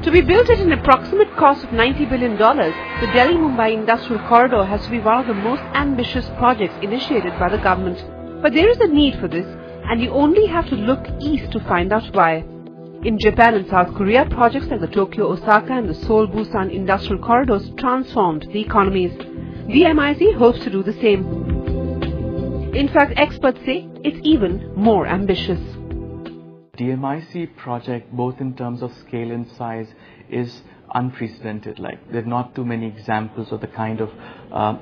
To be built at an approximate cost of $90 billion, the Delhi-Mumbai Industrial Corridor has to be one of the most ambitious projects initiated by the government. But there is a need for this, and you only have to look east to find out why. In Japan and South Korea, projects like the Tokyo-Osaka and the Seoul-Busan Industrial Corridors transformed the economies. DMIC hopes to do the same. In fact, experts say it's even more ambitious. DMIC project, both in terms of scale and size, is unprecedented. There are not too many examples of the kind of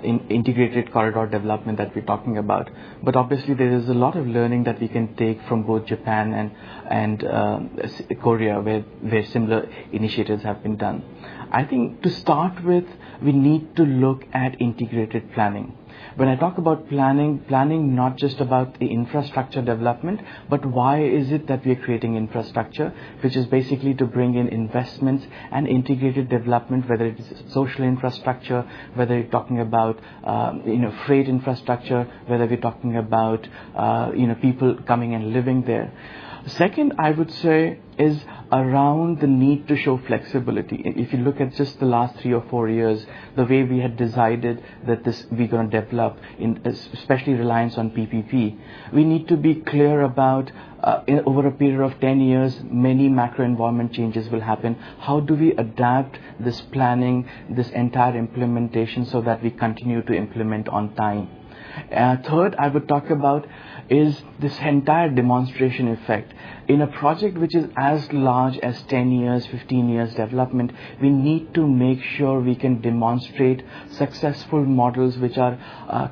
integrated corridor development that we're talking about. But obviously there is a lot of learning that we can take from both Japan and Korea, where similar initiatives have been done. I think to start with, we need to look at integrated planning. When I talk about planning not just about the infrastructure development, but why is it that we are creating infrastructure, which is basically to bring in investments and integrated development, whether it is social infrastructure, whether you're talking about freight infrastructure, whether we're talking about people coming and living there. Second, I would say, is around the need to show flexibility. If you look at just the last 3 or 4 years, the way we had decided that we're going to develop, especially reliance on PPP, we need to be clear about over a period of 10 years, many macro environment changes will happen. How do we adapt this planning, this entire implementation, so that we continue to implement on time? Third, I would talk about is this entire demonstration effect. In a project which is as large as 10 years, 15 years development, we need to make sure we can demonstrate successful models which are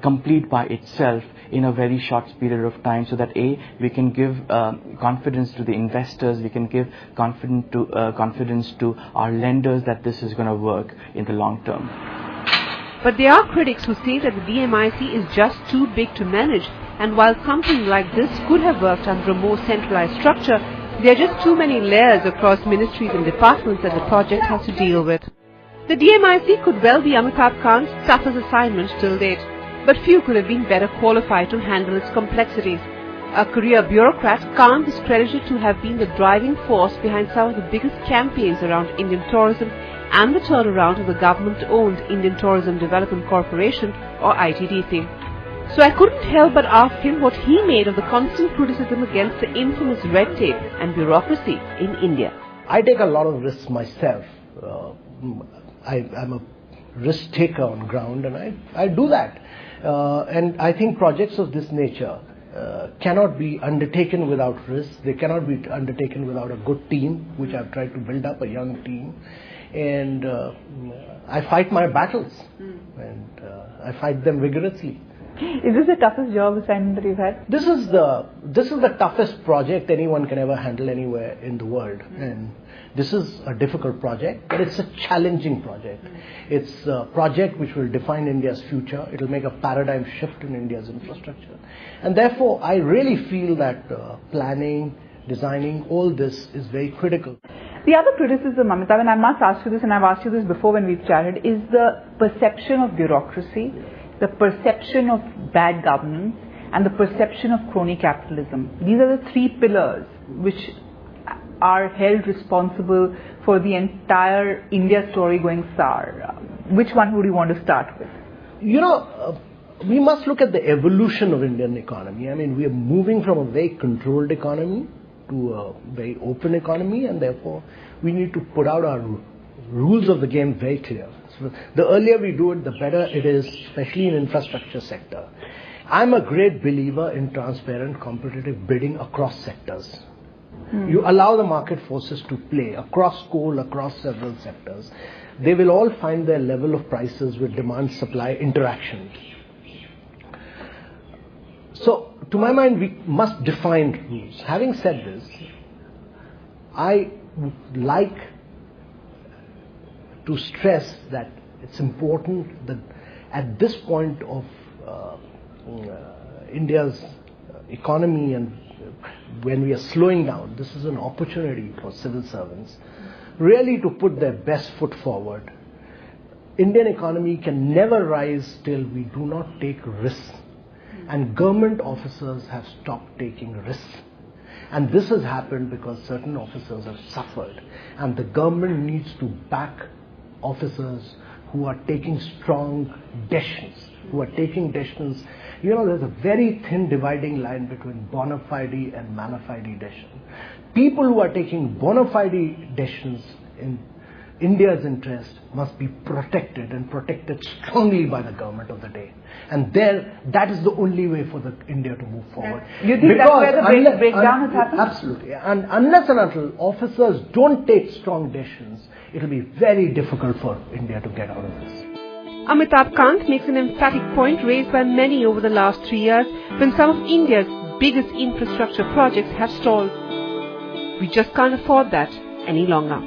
complete by itself in a very short period of time, so that we can give confidence to the investors, we can give confidence to our lenders that this is going to work in the long term. But there are critics who say that the DMIC is just too big to manage, and while something like this could have worked under a more centralized structure, there are just too many layers across ministries and departments that the project has to deal with. The DMIC could well be Amitabh Kant's toughest assignment till date, but few could have been better qualified to handle its complexities. A career bureaucrat, Kant is credited to have been the driving force behind some of the biggest campaigns around Indian tourism and the turnaround of the government-owned Indian Tourism Development Corporation, or ITDC. So I couldn't help but ask him what he made of the constant criticism against the infamous red tape and bureaucracy in India. I take a lot of risks myself. I'm a risk taker on ground, and I do that. And I think projects of this nature cannot be undertaken without risk. They cannot be undertaken without a good team, which I've tried to build up, a young team. And I fight my battles, and I fight them vigorously. Is this the toughest job assignment that you've had? This is the toughest project anyone can ever handle anywhere in the world, and this is a difficult project, but it's a challenging project. It's a project which will define India's future. It will make a paradigm shift in India's infrastructure, and therefore I really feel that planning, designing, all this is very critical. The other criticism, Amitabh, and I must ask you this, and I've asked you this before when we've chatted, is the perception of bureaucracy, the perception of bad governance, and the perception of crony capitalism. These are the three pillars which are held responsible for the entire India story going sour. Which one would you want to start with? We must look at the evolution of Indian economy. I mean, we are moving from a very controlled economy to a very open economy, and therefore we need to put out our rules of the game very clear. So the earlier we do it, the better it is, especially in infrastructure sector. I'm a great believer in transparent competitive bidding across sectors. You allow the market forces to play across coal, across several sectors. They will all find their level of prices with demand-supply interaction. So, to my mind, we must define rules. Having said this, I would like to stress that it's important that at this point of India's economy, and when we are slowing down, this is an opportunity for civil servants really to put their best foot forward. Indian economy can never rise till we do not take risks. And government officers have stopped taking risks. And this has happened because certain officers have suffered. And the government needs to back officers who are taking strong decisions, You know, there's a very thin dividing line between bona fide and mala fide decision. People who are taking bona fide decisions in India's interest must be protected, and protected strongly by the government of the day. And that is the only way for India to move forward. You think that's where the breakdown has happened? Absolutely. And unless and until officers don't take strong decisions, it will be very difficult for India to get out of this. Amitabh Kant makes an emphatic point raised by many over the last 3 years when some of India's biggest infrastructure projects have stalled. We just can't afford that any longer.